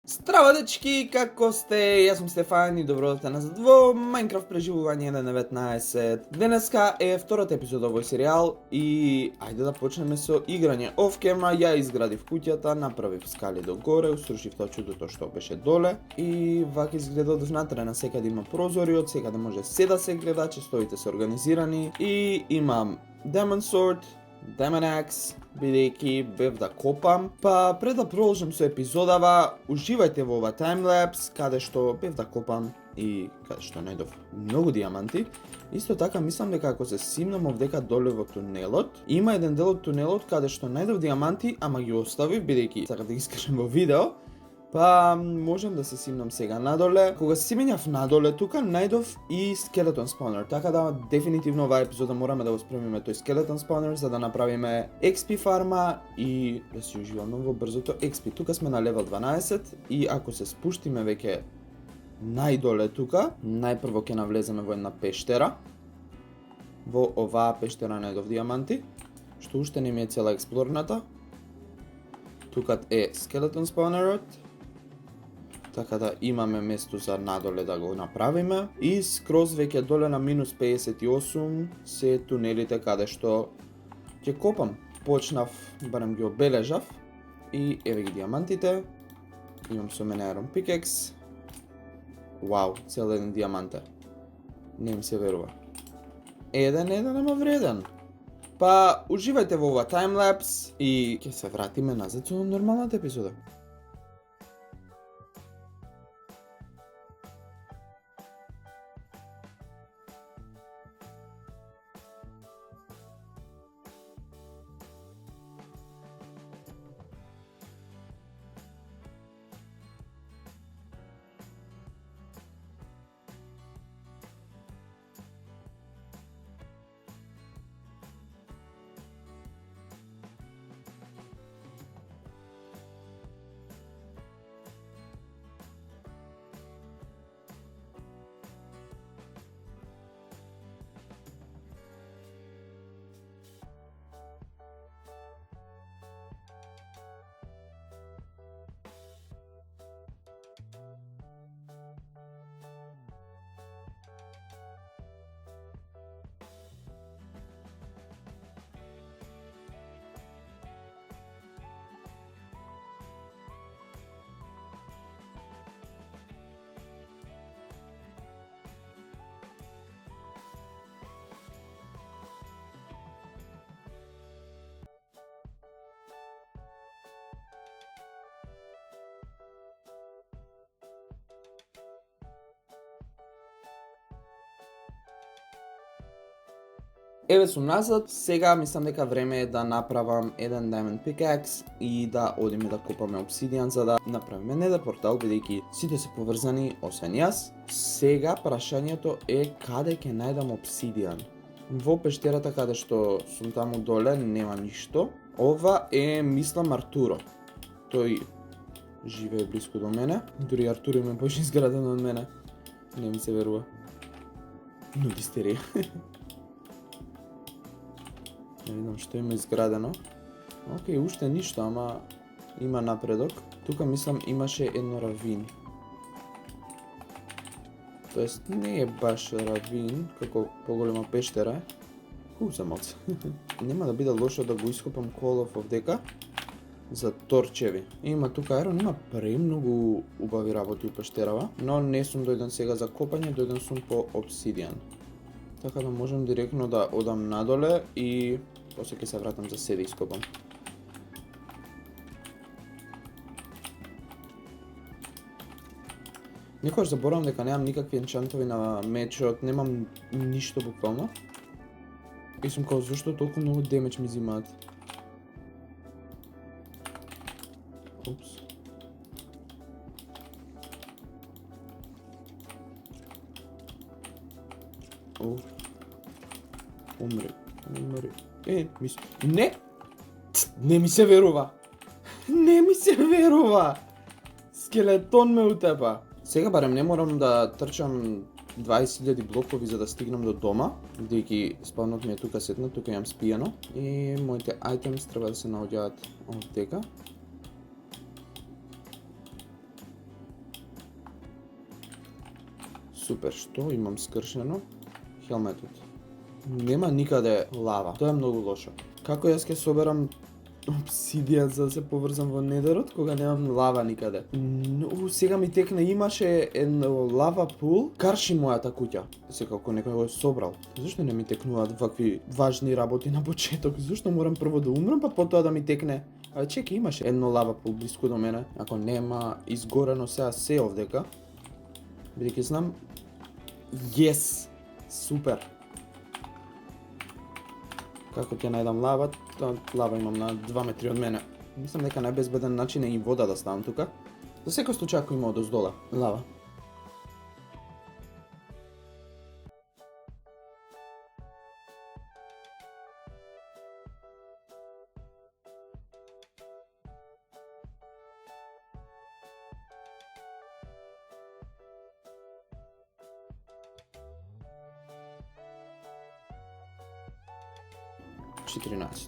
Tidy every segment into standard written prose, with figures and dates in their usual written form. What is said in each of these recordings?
Здраво, дечки, како сте? Јас сум Стефан и добродојавте назад во Minecraft преживување 1.19. Денеска е втората епизода овој серијал и ајде да почнеме со играње. Off camera ја изградив куќата, направив скали догоре, усрушив тоа чудото што беше доле и вака изгледа од внатре, на секаде има прозори, од секаде може се да се гледа, честовите се организирани и имам Diamond Sword, Diamond Axe, бидејќи бев да копам. Па пред да продолжам со епизодава, уживајте во ова таймлапс, каде што бев да копам и каде што најдов многу диаманти. Исто така мислам дека ако се симнам овдека доле во тунелот, има еден дел од тунелот каде што најдов диаманти, ама ги оставив бидејќи сакам да ги скажам во видео. Па можам да се симнам сега надоле. Кога се симењав надоле тука најдов и скелетон спаунер, така да дефинитивно оваа епизода мораме да го спремиме тој скелетон спаунер за да направиме XP фарма и да си уживаме во брзото XP. Тука сме на левел 12 и ако се спуштиме веќе најдоле тука, најпрво ќе навлеземе во една пештера. Во оваа пештера најдов диаманти, што уште не ми е цела експлорната. Тукат е скелетон спаунерот. Така да имаме место за надоле да го направиме. И скроз веќе доле на минус 58 се тунелите каде што ќе копам. Почнав, барем ги обележав. И еве ги диамантите. Имам со мене Iron Pickaxe. Вау, цел еден диаманте. Не ми се верува. Еден, ама вреден. Па, уживајте во ова таймлапс и ќе се вратиме назад со нормалната епизода. Еве сум назад, сега мислам дека време е да направам еден Diamond Pickaxe и да одиме да копаме обсидијан за да направиме Nether портал, бидејќи сите се поврзани освен јас. Сега прашањето е каде ќе најдам обсидијан. Во пештерата каде што сум таму доле нема ништо. Ова е, мислам, Артуро. Тој живее близко до мене, дури Артуро ме поише изградено од мене. Не ми се верува. Но дистерија. Не видам што има изградено. Океј, уште ништо, ама има напредок. Тука мислам имаше едно равин. Тоест не е баш равин, како поголема пештера. Замоц. Нема да биде лошо да го ископам колов овдека за торчеви. Има тука аерон, има премногу убави работи у пештерава, но не сум дојден сега за копање, дојден сум по обсидијан. Така да можам директно да одам надоле и после ќе се вратам за седе ископам. Некојаш заборавам дека немам никакви енчантови на мечот, немам ништо буквално. И сум као зашто толку многу демедж ми зимаат. Упс. Умри. Не! Не ми се верува! Не ми се верува! Скелетон ме утепа. Сега барем не морам да трчам 20.000 блокови за да стигнам до дома, бидејќи спавнот ми е тука сетнат, тука имам спијано и моите айтемс треба да се наоѓаат овдека. Супер, што имам скршено? Хелметот. Нема никаде лава. Тоа е многу лошо. Како јас ќе соберам обсидија за да се поврзам во недерот кога немам лава никаде? Сега ми текна, имаше едно лава пул, карши мојата куќа. Секако некој го е собрал. Зошто не ми текнуваат вакви важни работи на почеток? Зошто морам прво да умрам па потоа да ми текне? А чеки, имаше едно лава пул блиску до мене. Ако нема изгорено сега се овдека, бидејќи знам. Yes! Супер! Како ќе најдам лава? Лава имам на 2 метри од мене. Мислам дека најбезбеден начин е и вода да ставам тука. За секој случај ако има одоздола лава.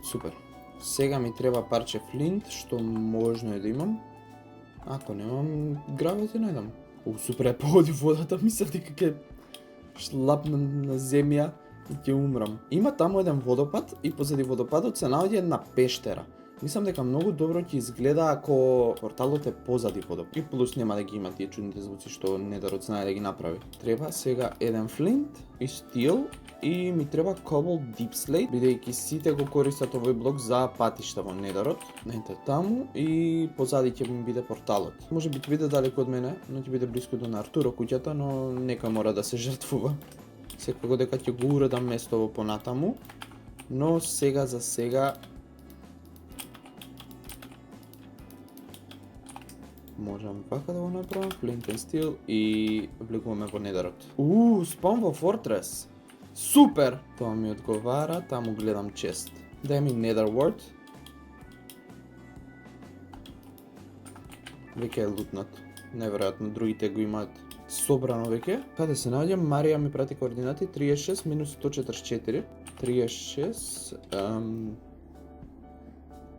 Супер. Сега ми треба парче флинт, што можно е да имам. Ако немам, гравел ќе најдам. Супер, е погоди водата, мислев дека ќе шлапнам на земја и ќе умрам. Има таму еден водопад и позади водопадот се наоѓа една пештера. Мислам дека многу добро ќе изгледа ако порталот е позади водопад. И плюс нема да ги има тие чудните звуци што недерот знае да ги направи. Треба сега еден флинт и стил. И ми треба Cobalt Deep Slate, бидејќи сите го користат овој блок за патишта во недерот. Ете таму и позади ќе ми биде порталот. Може би ќе биде далеко од мене, но ќе биде блиску до на Артуро куќата, но нека мора да се жртвува. Секако дека ќе го уредам место понатаму, но сега за сега можам вака да го направам, Flint and Steel и влегуваме во недерот. Спам во Fortress. Супер! Тоа ми одговара, таму гледам чест. Дај ми Netherward. Веќе е лутнат. Неверојатно, другите го имаат собрано веќе. Каде се наоѓа? Марија ми прати координати 36 минус 144. 36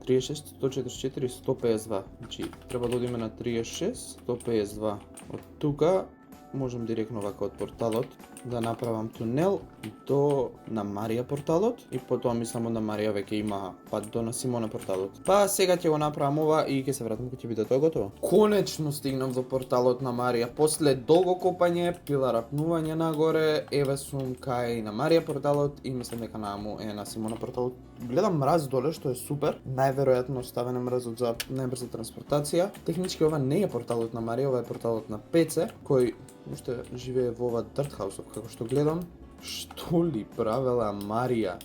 144 152. Значи треба да одиме на 36 152. Од тука можам директно вака од порталот да направам тунел до на Марија порталот и потоа мислам од на Марија веќе има пат до на Симона порталот. Па сега ќе го направам ова и ќе се вратам кога ќе биде тоа готово. Конечно стигнам до порталот на Марија после долго копање, пила рапнување нагоре, еве сум кај на Марија порталот и мислам дека наму е на Симона порталот. Гледам мраз доле што е супер. Најверојатно ставен е мразот за најбрза транспортација. Технички ова не е порталот на Марија, ова е порталот на Пеце, кој уште живее во ова Dirt House, како што гледам. Што ли правела Марија?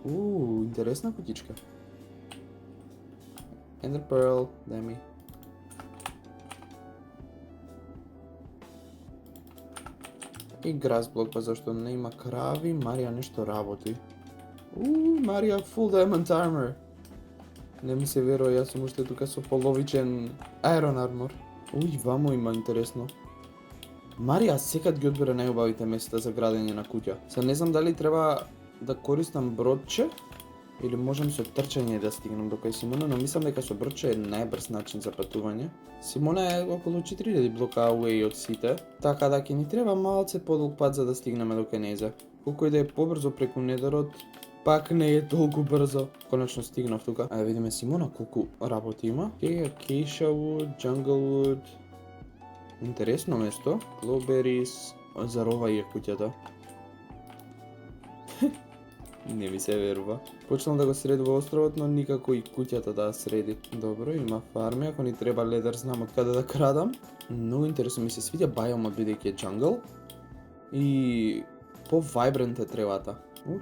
Интересна кутичка. Ender Pearl, дај ми. И grass блок, па зашто не има крави, Марија нешто работи. Марија full diamond armor. Не ми се верува, јас сум уште тука со половичен iron armor. Вамо има интересно. Марија секад ги одбира најубавите места за градење на куќа. Се не знам дали треба да користам бродче или можам со трчање да стигнам до кај Симона, но мислам дека со бродче е најбрз начин за патување. Симона е околу 4000 блока away од сите, така да ќе ни треба малце подолг пат за да стигнеме до кај нејзе. Колку и да е побрзо преку недерот, пак не е толку брзо. Конечно стигнав тука. А да видиме Симона колку работи има. Acacia Wood, Jungle Wood. Интересно место. Glowberries. Зарова и е куќата. Не ми се верува. Почнал да го средува островот, но никако и куќата да среди. Добро, има фарми, ако ни треба ледер знам од каде да крадам. Многу интересно ми се свиѓа бајомот бидејќи е джангл. И по-вайбрент е тревата.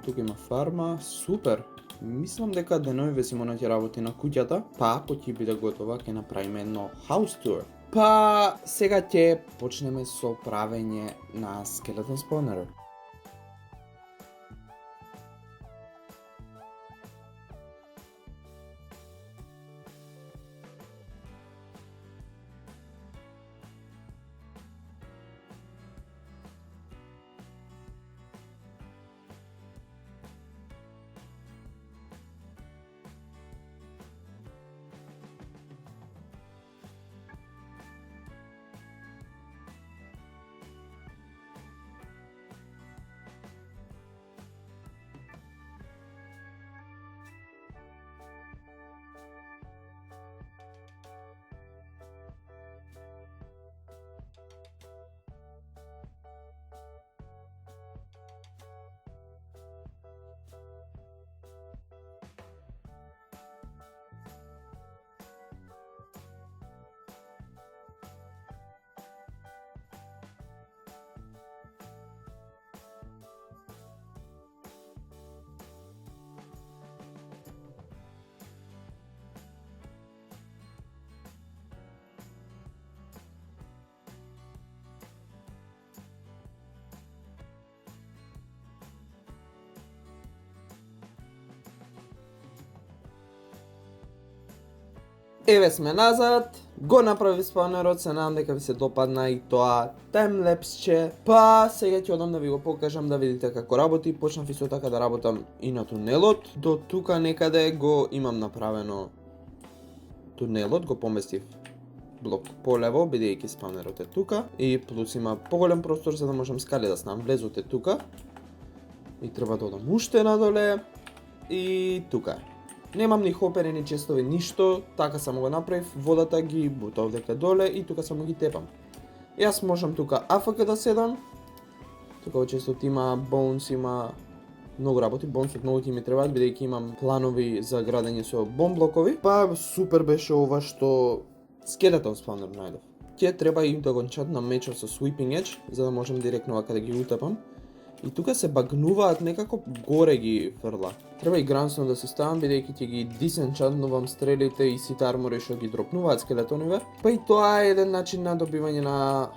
Тука има фарма, супер. Мислам дека деновиве Симона ќе работи на куќата, па ако ќе биде готова ќе направиме едно house tour. Па сега ќе почнеме со правење на Skeleton Spawner. Еве сме назад, го направи спаунерот, се надам дека ви се допадна и тоа таймлепсче. Па сега ќе одам да ви го покажам да видите како работи. Почнав исто така да работам и на тунелот. До тука некаде го имам направено тунелот, го поместив блок полево, бидејќи спаунерот е тука и плюс има поголем простор за да можам скали да ставам. Влезот е тука и треба да одам уште надоле и тука е. Немам ни хопери, ни честови, ништо, така само го направив, водата ги бутав дека доле и тука само ги тепам. Јас можам тука АФК да седам, тука во честот има бонус, има многу работи, бонусот многу ти ми требаат, бидејќи имам планови за градење со бон блокови. Па супер беше ова што скелетон спаунер најдов. Ќе треба и да го на мечот со sweeping edge, за да можам директно вака да ги утапам. И тука се багнуваат некако горе ги фрла. Треба и грансно да се ставам, бидејќи ќе ги дисенчантнувам стрелите и сите армори што ги дропнуваат скелетониве. Па и тоа е еден начин на добивање на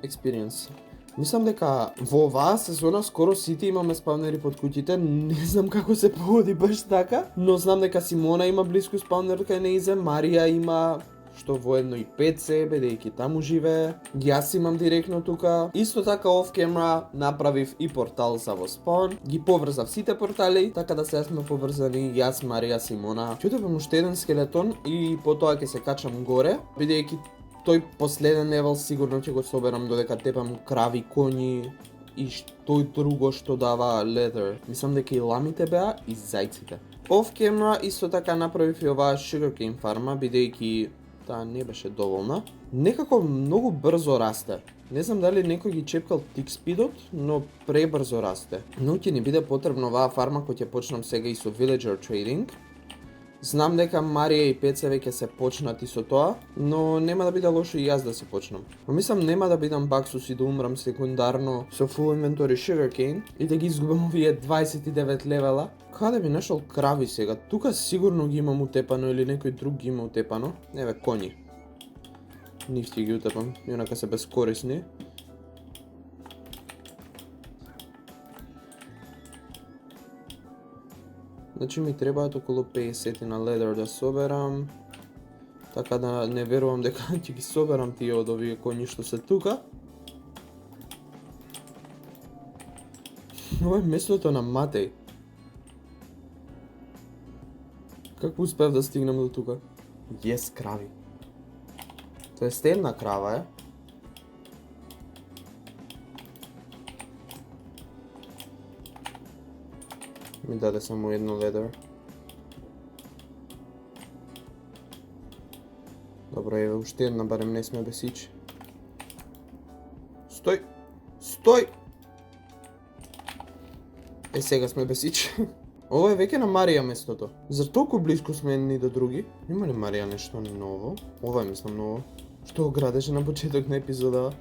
experience. Мислам дека во оваа сезона скоро сите имаме спаунери под куќите, не знам како се поводи баш така, но знам дека Симона има блиску спаунер кај неизе, Марија има што воедно и PC, бидејќи таму живее. Јас имам директно тука. Исто така off camera направив и портал за во спон. Ги поврзав сите портали, така да сега сме поврзани јас, Марија, Симона. Ќе утепам уште еден скелетон и потоа ќе се качам горе, бидејќи тој последен левел сигурно ќе го соберам додека тепам крави, коњи и што друго што дава leather. Мислам дека и ламите беа и зајците. Off camera исто така направив и оваа sugarcane фарма, бидејќи таа не беше доволна. Некако многу брзо расте. Не знам дали некој ги чепкал тик спидот, но пребрзо расте. Но ќе ни биде потребно оваа фарма која ќе почнам сега и со villager trading. Знам дека Марија и PC веќе се почнати со тоа, но нема да биде лошо и јас да се почнам. Но мислам нема да бидам баксус и да умрам секундарно со full inventory sugarcane и да ги изгубам овие 29 левела. Каде би нашол крави сега? Тука сигурно ги имам утепано или некој друг ги има утепано. Еве коњи. Нив ќе ги утепам, инака се бескорисни. Значи ми требаат околу 50 на leather да соберам. Така да не верувам дека ќе ги соберам тие од овие коњи што се тука. Ова е местото на Матеј. Како успев да стигнам до тука? Јес, крави. Тоа е една крава е. Ми даде само едно leather. Добро, еве уште една, барем не сме без ич. Стој! Стој! Е, сега сме без ич. Ова е веќе на Марија местото. Зар толку близко сме едни до други? Има ли Марија нешто ново? Ова е мислам ново. Што го градеше на почеток на епизода?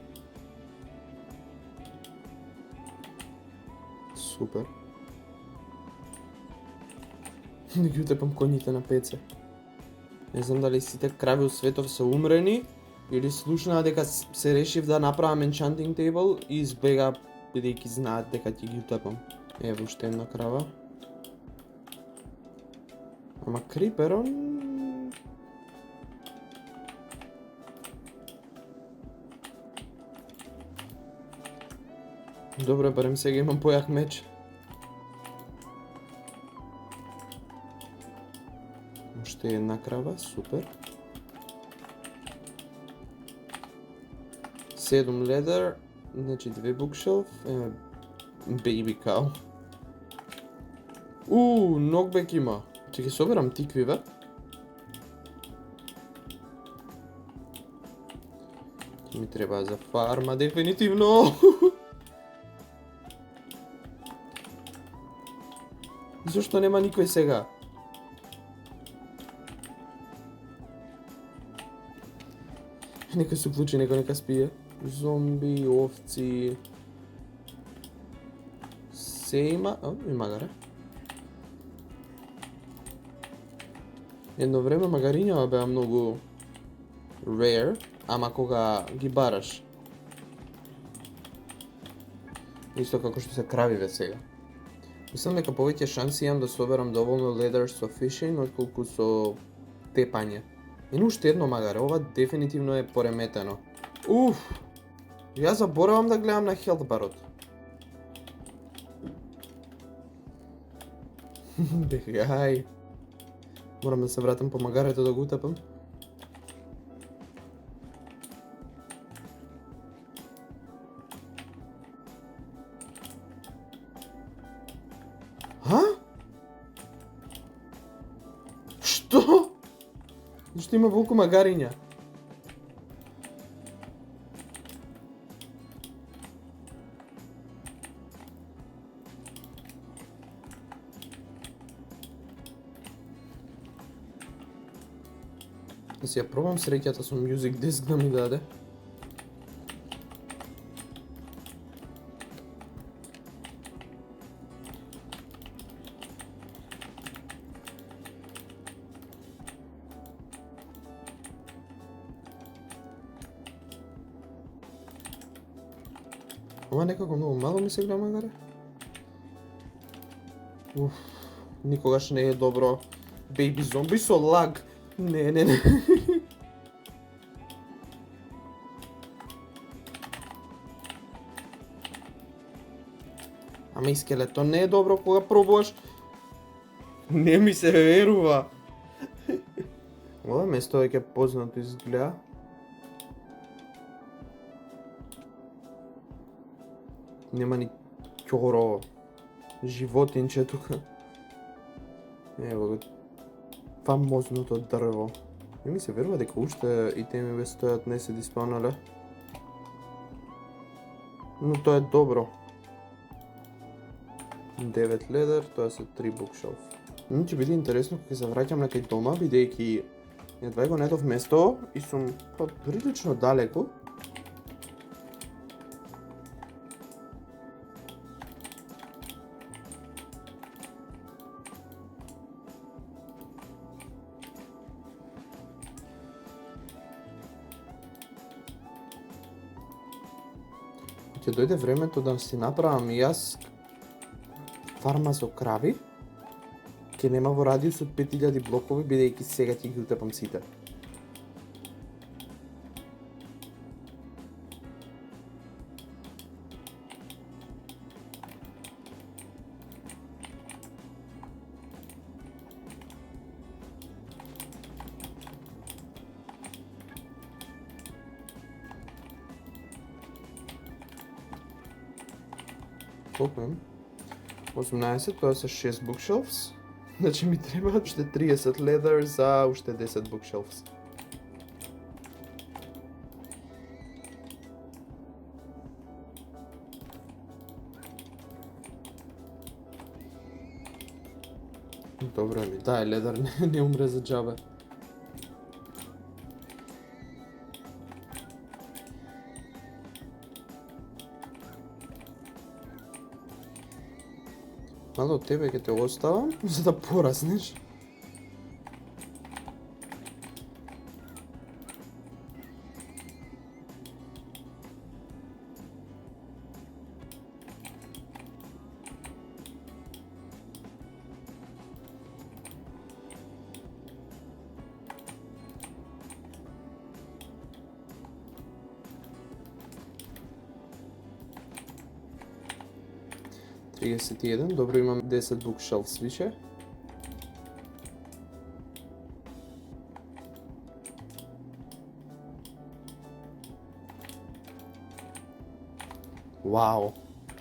Супер. Да ги утепам коњите на PC. Не знам дали сите крави у светов се умрени или слушнаа дека се решив да направам enchanting table и избега бидејќи знаат дека ќе ги утепам. Еве уште една крава. Ама криперон... Добре, барем сега имам појак меч. Уште една крава, супер. 7 leather, значи 2 bookshelf, baby cow. Нокбек има. Ќе ги соберам тикви, бе. Ми треба за фарма, дефинитивно. Зошто нема никој сега? Некој се уклучи, некој нека спие. Зомби, овци... Се има... има магаре. Едно време магарињава беа многу rare, ама кога ги бараш. Исто како што се кравиве сега. Мислам дека повеќе шанси имам да соберам доволно leather со fishing отколку со тепање. Ено уште едно магаре, ова дефинитивно е пореметено. Уф! Јас заборавам да гледам на хелтбарот. Бегај. Морам да се вратам по магарето да го утапам. Ха? Што? Зашто има волку магариња? Да си ја пробам среќата со Music Disc да ми даде. Ова некако многу мало ми се гледа магаре. Уф, никогаш не е добро. Baby зомби со лаг. Не. Ама и скелетон не е добро кога пробуваш. Не ми се верува. Ова место е ке познато изгледа. Нема ни ќоро животинче тука. Ево го фамозното дрво. Не ми се верува дека уште и темиве стојат, не се диспанале. Но тоа е добро. 9 ледер, тоа се 3 букшелф. Ќе биде интересно кога се враќам на кај дома, бидејќи едва го најдов место и сум прилично далеку. Ќе дојде времето да си направам и јас фарма со крави, ќе нема во радиус од 5000 блокови, бидејќи сега ќе ги утепам сите. Колку имам? 18, тоа се 6 bookshelves. Значи ми требаат уште 30 leather за уште 10 bookshelves. Добро ми, дај ледар, не умре за џабе. Мало од тебе ќе те оставам, за да пораснеш. Добро, имам 10 bookshelves више. Вау,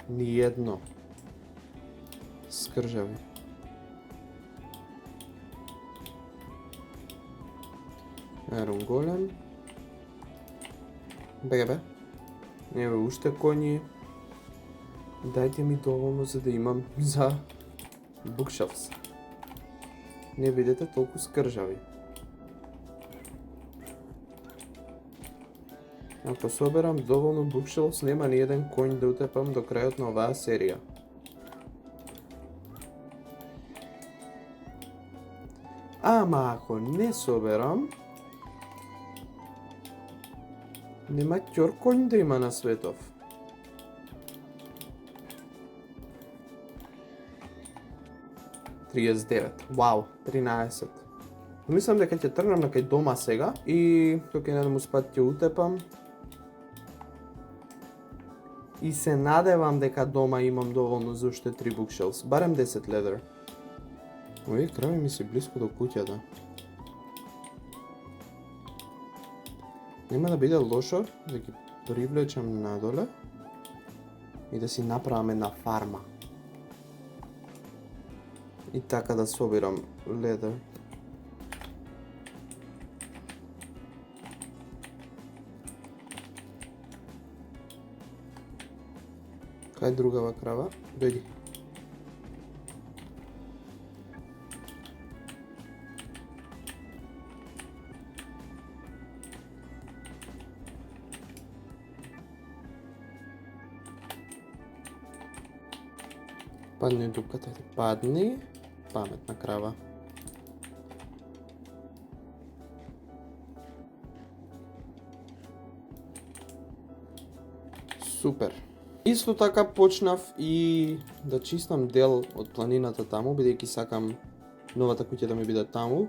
ни едно. Скржави. Ерон голем. Бебе. Еве уште коњи. Дайте ми доволно за да имам за bookshelves. Не бидете толку скржави. Ако соберам доволно bookshelves, нема ни еден конј да утепам до крајот на оваа серија. Ама ако не соберам, нема ќор конј да има на светов. Вау, 13. Мислам дека ќе тргнам на кај дома сега и кога ќе најдам успат ќе утепам. И се надевам дека дома имам доволно за уште 3 bookshelves, барем 10 leather. Овие крави ми се близко до куќата. Нема да биде лошо да ги привлечам надоле и да си направам една фарма. И така да собирам leather. Кај другава крава? Дојди. Падни дупката, падни. Паметна крава. Супер. Исто така почнав и да чистам дел од планината таму, бидејќи сакам новата куќа да ми биде таму.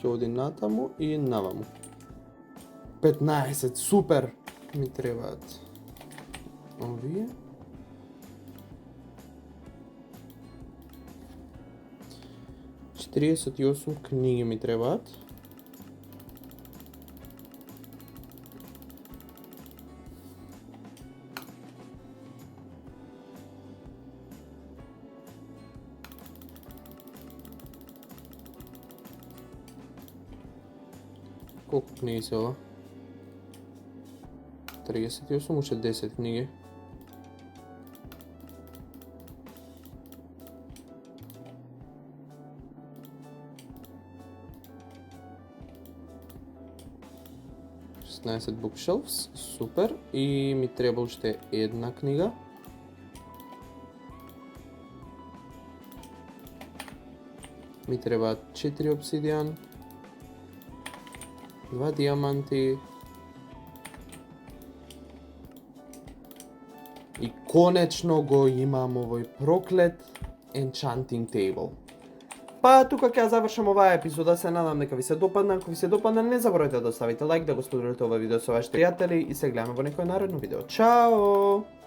Ќе оди натаму и наваму. 15, супер! Ми требаат овие. Тридесет и 8 книги ми требаат. Колку книги се ова? 38, уште 10 книги. Bookshelves, супер, и ми треба уште една книга. Ми треба 4 обсидијан, 2 диаманти и конечно го имам овој проклет enchanting table. Па тука ќе ја завршам оваа епизода, се надам дека ви се допадна. Ако ви се допадна, не заборавајте да оставите лайк, да го споделите ова видео со вашите пријатели и се гледаме во некој наредно видео. Чао!